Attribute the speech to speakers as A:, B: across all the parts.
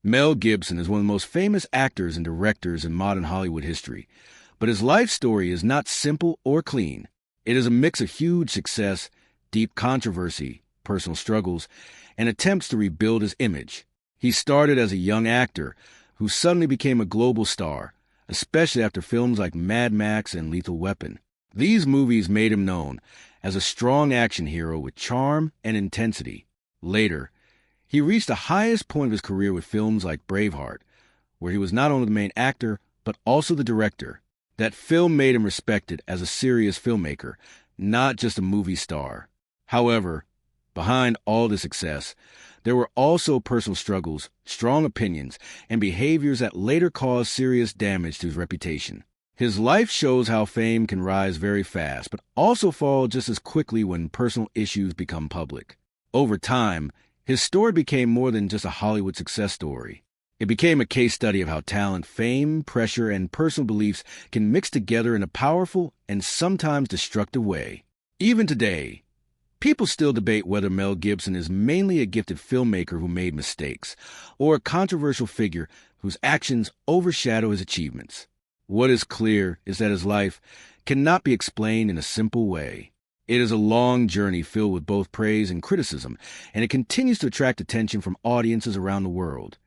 A: Mel Gibson is one of the most famous actors and directors in modern Hollywood history, but his life story is not simple or clean. It is a mix of huge success, deep controversy, personal struggles, and attempts to rebuild his image. He started as a young actor who suddenly became a global star, especially after films like Mad Max and Lethal Weapon. These movies made him known as a strong action hero with charm and intensity. Later, he reached the highest point of his career with films like Braveheart, where he was not only the main actor, but also the director. That film made him respected as a serious filmmaker, not just a movie star. However, behind all the success, there were also personal struggles, strong opinions, and behaviors that later caused serious damage to his reputation. His life shows how fame can rise very fast, but also fall just as quickly when personal issues become public. Over time, his story became more than just a Hollywood success story. It became a case study of how talent, fame, pressure, and personal beliefs can mix together in a powerful and sometimes destructive way. Even today, people still debate whether Mel Gibson is mainly a gifted filmmaker who made mistakes, or a controversial figure whose actions overshadow his achievements. What is clear is that his life cannot be explained in a simple way. It is a long journey filled with both praise and criticism, and it continues to attract attention from audiences around the world.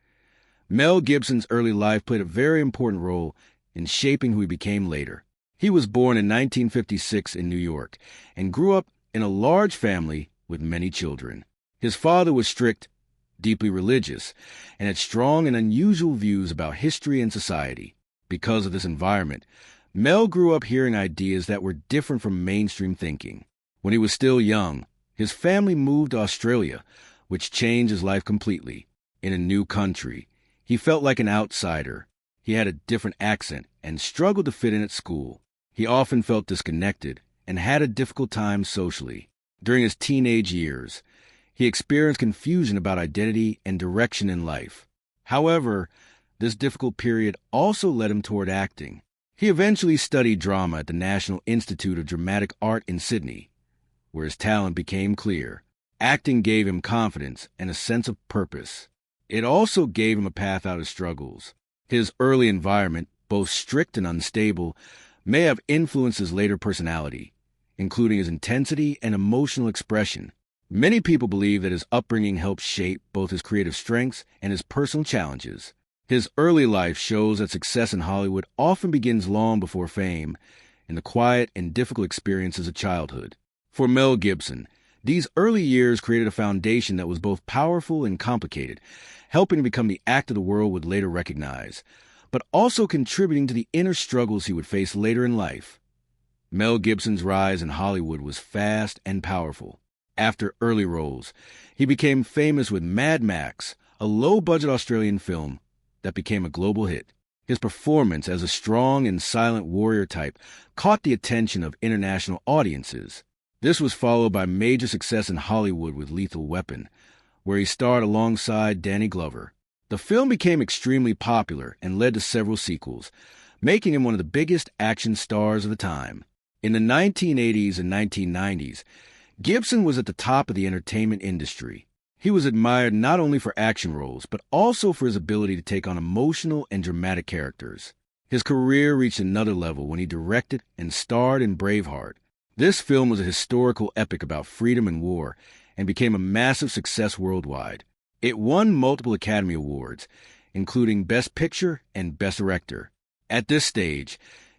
A: Mel Gibson's early life played a very important role in shaping who he became later. He was born in 1956 in New York and grew up in a large family with many children. His father was strict, deeply religious, and had strong and unusual views about history and society. Because of this environment, Mel grew up hearing ideas that were different from mainstream thinking. When he was still young, his family moved to Australia, which changed his life completely. In a new country, he felt like an outsider. He had a different accent and struggled to fit in at school. He often felt disconnected and had a difficult time socially. During his teenage years, he experienced confusion about identity and direction in life. However, this difficult period also led him toward acting. He eventually studied drama at the National Institute of Dramatic Art in Sydney, where his talent became clear. Acting gave him confidence and a sense of purpose. It also gave him a path out of struggles. His early environment, both strict and unstable, may have influenced his later personality, including his intensity and emotional expression. Many people believe that his upbringing helped shape both his creative strengths and his personal challenges. His early life shows that success in Hollywood often begins long before fame, in the quiet and difficult experiences of childhood. For Mel Gibson, these early years created a foundation that was both powerful and complicated, helping to become the actor the world would later recognize, but also contributing to the inner struggles he would face later in life. Mel Gibson's rise in Hollywood was fast and powerful. After early roles, he became famous with Mad Max, a low-budget Australian film that became a global hit. His performance as a strong and silent warrior type caught the attention of international audiences. This was followed by major success in Hollywood with Lethal Weapon, where he starred alongside Danny Glover. The film became extremely popular and led to several sequels, making him one of the biggest action stars of the time. In the 1980s and 1990s, Gibson was at the top of the entertainment industry. He was admired not only for action roles, but also for his ability to take on emotional and dramatic characters. His career reached another level when he directed and starred in Braveheart. This film was a historical epic about freedom and war and became a massive success worldwide. It won multiple Academy Awards, including Best Picture and Best Director. At this stage,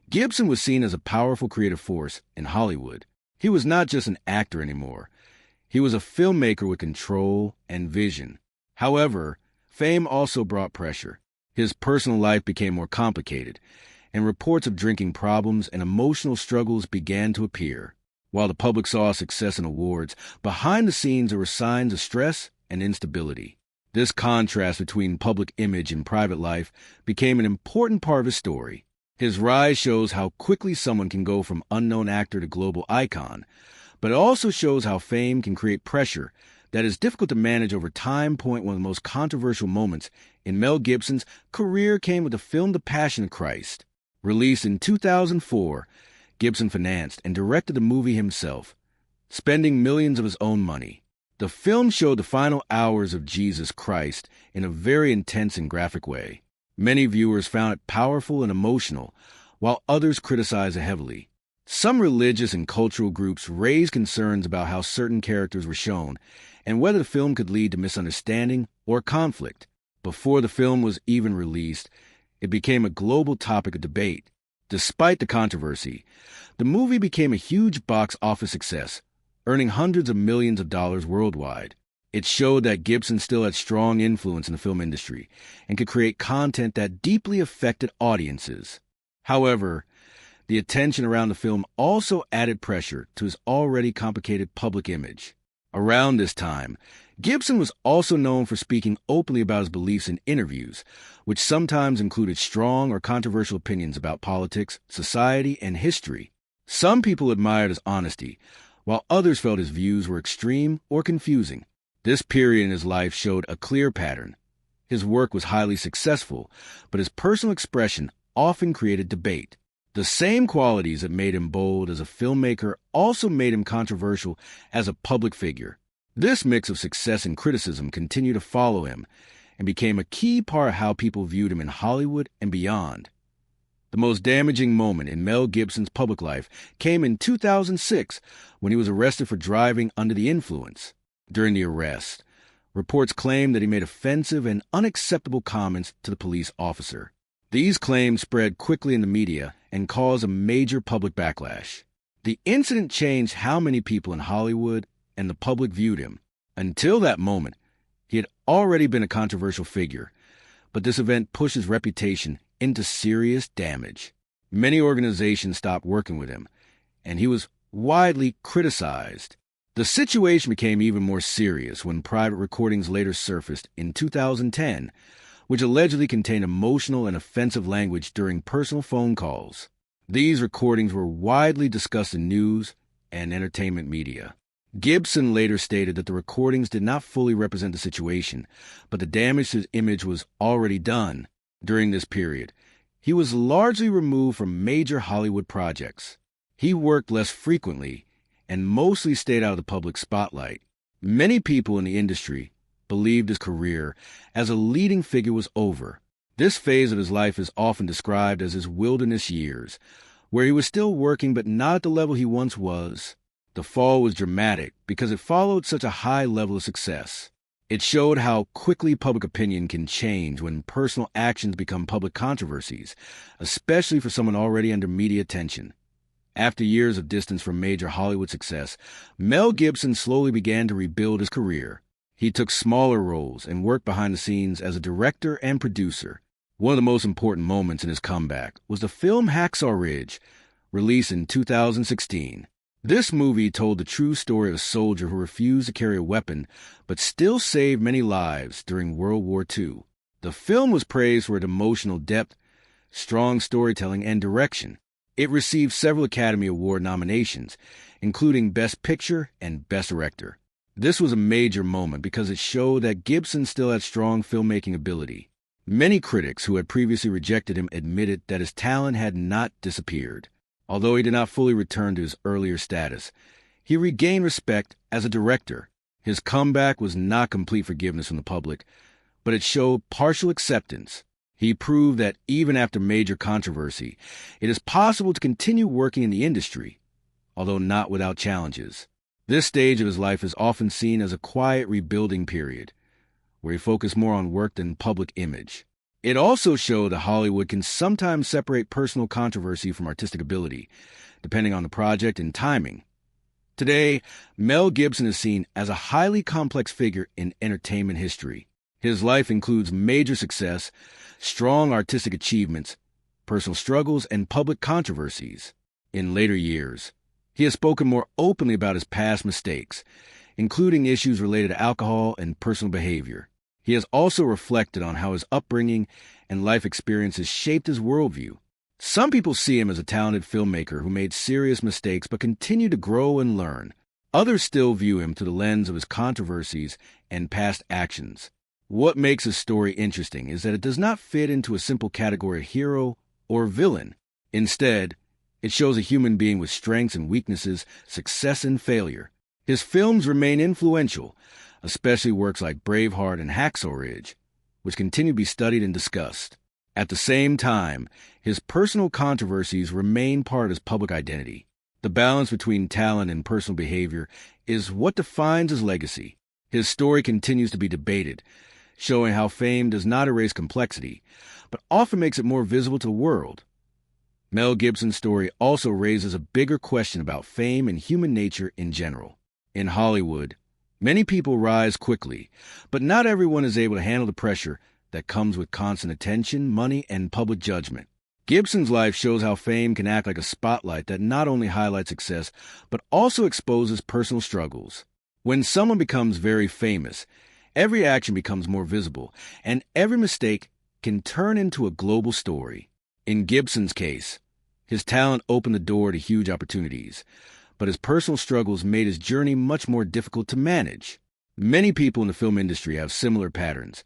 A: Gibson was seen as a powerful creative force in Hollywood. He was not just an actor anymore. He was a filmmaker with control and vision. However, fame also brought pressure. His personal life became more complicated, and reports of drinking problems and emotional struggles began to appear. While the public saw success and awards, behind the scenes there were signs of stress and instability. This contrast between public image and private life became an important part of his story. His rise shows how quickly someone can go from unknown actor to global icon, but it also shows how fame can create pressure that is difficult to manage over time. One of the most controversial moments in Mel Gibson's career came with the film The Passion of Christ. Released in 2004, Gibson financed and directed the movie himself, spending millions of his own money. The film showed the final hours of Jesus Christ in a very intense and graphic way. Many viewers found it powerful and emotional, while others criticized it heavily. Some religious and cultural groups raised concerns about how certain characters were shown and whether the film could lead to misunderstanding or conflict. Before the film was even released, it became a global topic of debate. Despite the controversy, the movie became a huge box office success, earning hundreds of millions of dollars worldwide. It showed that Gibson still had strong influence in the film industry and could create content that deeply affected audiences. However, the attention around the film also added pressure to his already complicated public image. Around this time, Gibson was also known for speaking openly about his beliefs in interviews, which sometimes included strong or controversial opinions about politics, society, and history. Some people admired his honesty, while others felt his views were extreme or confusing. This period in his life showed a clear pattern. His work was highly successful, but his personal expression often created debate. The same qualities that made him bold as a filmmaker also made him controversial as a public figure. This mix of success and criticism continued to follow him and became a key part of how people viewed him in Hollywood and beyond. The most damaging moment in Mel Gibson's public life came in 2006 when he was arrested for driving under the influence. During the arrest, reports claimed that he made offensive and unacceptable comments to the police officer. These claims spread quickly in the media and caused a major public backlash. The incident changed how many people in Hollywood and the public viewed him. Until that moment, he had already been a controversial figure, but this event pushed his reputation into serious damage. Many organizations stopped working with him, and he was widely criticized. The situation became even more serious when private recordings later surfaced in 2010, which allegedly contained emotional and offensive language during personal phone calls. These recordings were widely discussed in news and entertainment media. Gibson later stated that the recordings did not fully represent the situation, but the damage to his image was already done. During this period, he was largely removed from major Hollywood projects. He worked less frequently and mostly stayed out of the public spotlight. Many people in the industry believed his career as a leading figure was over. This phase of his life is often described as his wilderness years, where he was still working but not at the level he once was. The fall was dramatic because it followed such a high level of success. It showed how quickly public opinion can change when personal actions become public controversies, especially for someone already under media attention. After years of distance from major Hollywood success, Mel Gibson slowly began to rebuild his career. He took smaller roles and worked behind the scenes as a director and producer. One of the most important moments in his comeback was the film Hacksaw Ridge, released in 2016. This movie told the true story of a soldier who refused to carry a weapon but still saved many lives during World War II. The film was praised for its emotional depth, strong storytelling, and direction. It received several Academy Award nominations, including Best Picture and Best Director. This was a major moment because it showed that Gibson still had strong filmmaking ability. Many critics who had previously rejected him admitted that his talent had not disappeared. Although he did not fully return to his earlier status, he regained respect as a director. His comeback was not complete forgiveness from the public, but it showed partial acceptance. He proved that even after major controversy, it is possible to continue working in the industry, although not without challenges. This stage of his life is often seen as a quiet rebuilding period, where he focused more on work than public image. It also showed that Hollywood can sometimes separate personal controversy from artistic ability, depending on the project and timing. Today, Mel Gibson is seen as a highly complex figure in entertainment history. His life includes major success, strong artistic achievements, personal struggles, and public controversies. In later years, he has spoken more openly about his past mistakes, including issues related to alcohol and personal behavior. He has also reflected on how his upbringing and life experiences shaped his worldview. Some people see him as a talented filmmaker who made serious mistakes but continued to grow and learn. Others still view him through the lens of his controversies and past actions. What makes his story interesting is that it does not fit into a simple category of hero or villain. Instead, it shows a human being with strengths and weaknesses, success and failure. His films remain influential, especially works like Braveheart and Hacksaw Ridge, which continue to be studied and discussed. At the same time, his personal controversies remain part of his public identity. The balance between talent and personal behavior is what defines his legacy. His story continues to be debated, showing how fame does not erase complexity, but often makes it more visible to the world. Mel Gibson's story also raises a bigger question about fame and human nature in general. In Hollywood, many people rise quickly, but not everyone is able to handle the pressure that comes with constant attention, money, and public judgment. Gibson's life shows how fame can act like a spotlight that not only highlights success, but also exposes personal struggles. When someone becomes very famous, every action becomes more visible, and every mistake can turn into a global story. In Gibson's case, his talent opened the door to huge opportunities, but his personal struggles made his journey much more difficult to manage. Many people in the film industry have similar patterns,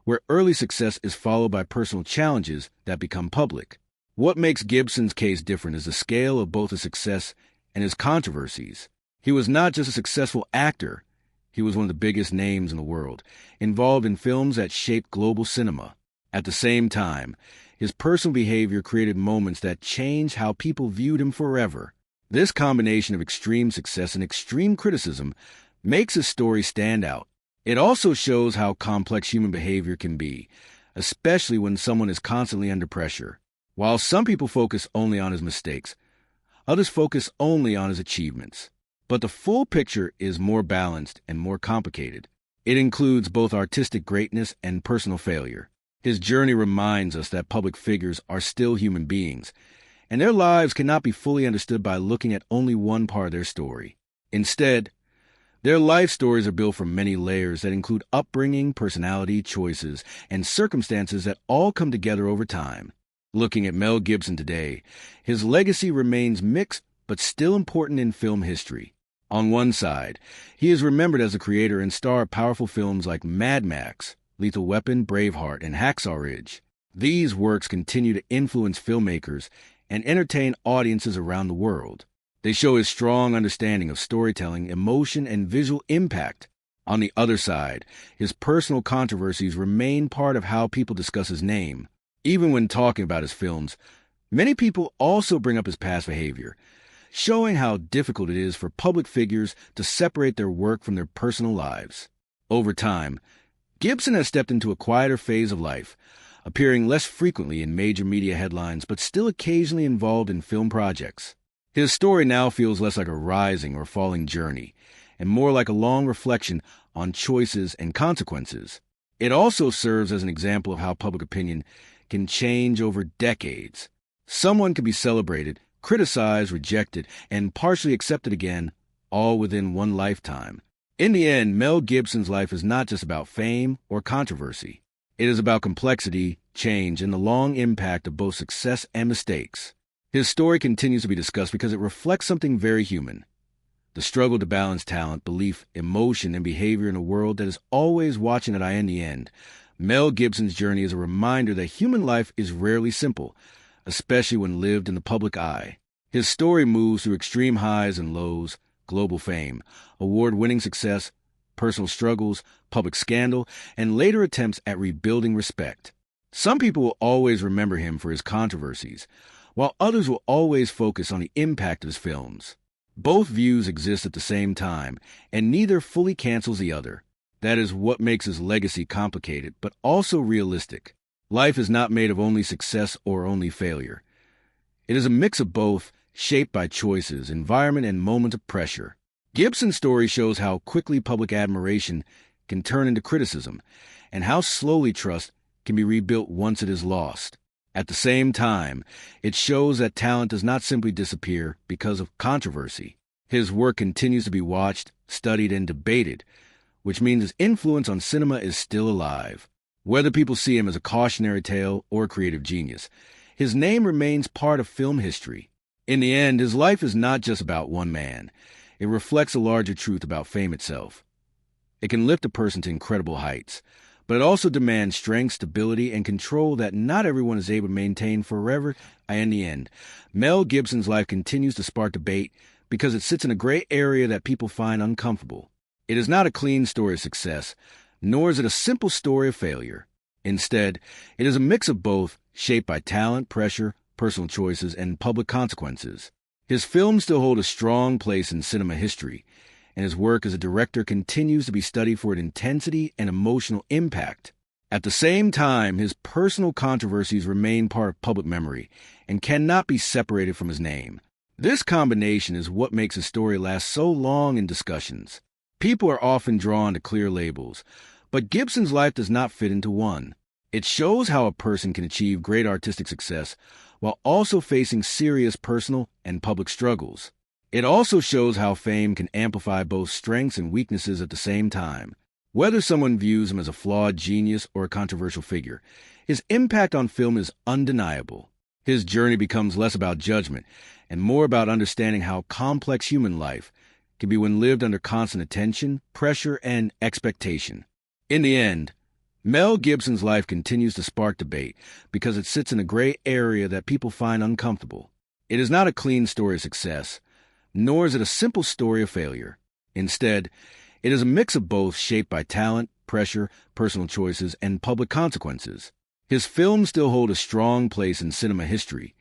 A: where early success is followed by personal challenges that become public. What makes Gibson's case different is the scale of both his success and his controversies. He was not just a successful actor, he was one of the biggest names in the world, involved in films that shaped global cinema. At the same time, his personal behavior created moments that changed how people viewed him forever. This combination of extreme success and extreme criticism makes his story stand out. It also shows how complex human behavior can be, especially when someone is constantly under pressure. While some people focus only on his mistakes, others focus only on his achievements. But the full picture is more balanced and more complicated. It includes both artistic greatness and personal failure. His journey reminds us that public figures are still human beings, and their lives cannot be fully understood by looking at only one part of their story. Instead, their life stories are built from many layers that include upbringing, personality, choices, and circumstances that all come together over time. Looking at Mel Gibson today, his legacy remains mixed but still important in film history. On one side, he is remembered as a creator and star of powerful films like Mad Max, Lethal Weapon, Braveheart, and Hacksaw Ridge. These works continue to influence filmmakers and entertain audiences around the world. They show his strong understanding of storytelling, emotion, and visual impact. On the other side, his personal controversies remain part of how people discuss his name. Even when talking about his films, many people also bring up his past behavior, showing how difficult it is for public figures to separate their work from their personal lives. Over time, Gibson has stepped into a quieter phase of life, appearing less frequently in major media headlines but still occasionally involved in film projects. His story now feels less like a rising or falling journey, and more like a long reflection on choices and consequences. It also serves as an example of how public opinion can change over decades. Someone can be celebrated, criticized, rejected, and partially accepted again, all within one lifetime. In the end, Mel Gibson's life is not just about fame or controversy. It is about complexity, change, and the long impact of both success and mistakes. His story continues to be discussed because it reflects something very human: the struggle to balance talent, belief, emotion, and behavior in a world that is always watching that eye in the end. Mel Gibson's journey is a reminder that human life is rarely simple, especially when lived in the public eye. His story moves through extreme highs and lows, global fame, award-winning success, personal struggles, public scandal, and later attempts at rebuilding respect. Some people will always remember him for his controversies, while others will always focus on the impact of his films. Both views exist at the same time, and neither fully cancels the other. That is what makes his legacy complicated, but also realistic. Life is not made of only success or only failure. It is a mix of both, shaped by choices, environment, and moments of pressure. Gibson's story shows how quickly public admiration can turn into criticism, and how slowly trust can be rebuilt once it is lost. At the same time, it shows that talent does not simply disappear because of controversy. His work continues to be watched, studied, and debated, which means his influence on cinema is still alive. Whether people see him as a cautionary tale or a creative genius, his name remains part of film history. In the end, his life is not just about one man. It reflects a larger truth about fame itself. It can lift a person to incredible heights, but it also demands strength, stability, and control that not everyone is able to maintain forever. In the end, Mel Gibson's life continues to spark debate, because it sits in a gray area that people find uncomfortable. It is not a clean story of success, nor is it a simple story of failure. Instead, it is a mix of both, shaped by talent, pressure, personal choices, and public consequences. His films still hold a strong place in cinema history, and his work as a director continues to be studied for its intensity and emotional impact. At the same time, his personal controversies remain part of public memory and cannot be separated from his name. This combination is what makes his story last so long in discussions. People are often drawn to clear labels, but Gibson's life does not fit into one. It shows how a person can achieve great artistic success while also facing serious personal and public struggles. It also shows how fame can amplify both strengths and weaknesses at the same time. Whether someone views him as a flawed genius or a controversial figure, his impact on film is undeniable. His journey becomes less about judgment and more about understanding how complex human life can be when lived under constant attention, pressure, and expectation. In the end, Mel Gibson's life continues to spark debate because it sits in a gray area that people find uncomfortable. It is not a clean story of success, nor is it a simple story of failure. Instead, it is a mix of both shaped by talent, pressure, personal choices, and public consequences. His films still hold a strong place in cinema history,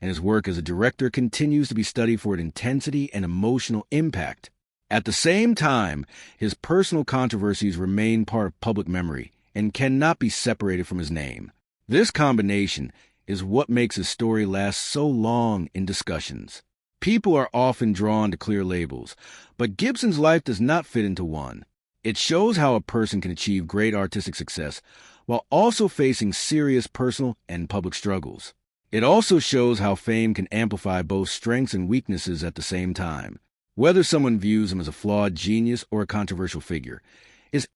A: and his work as a director continues to be studied for its intensity and emotional impact. At the same time, his personal controversies remain part of public memory and cannot be separated from his name. This combination is what makes his story last so long in discussions. People are often drawn to clear labels, but Gibson's life does not fit into one. It shows how a person can achieve great artistic success while also facing serious personal and public struggles. It also shows how fame can amplify both strengths and weaknesses at the same time. Whether someone views him as a flawed genius or a controversial figure,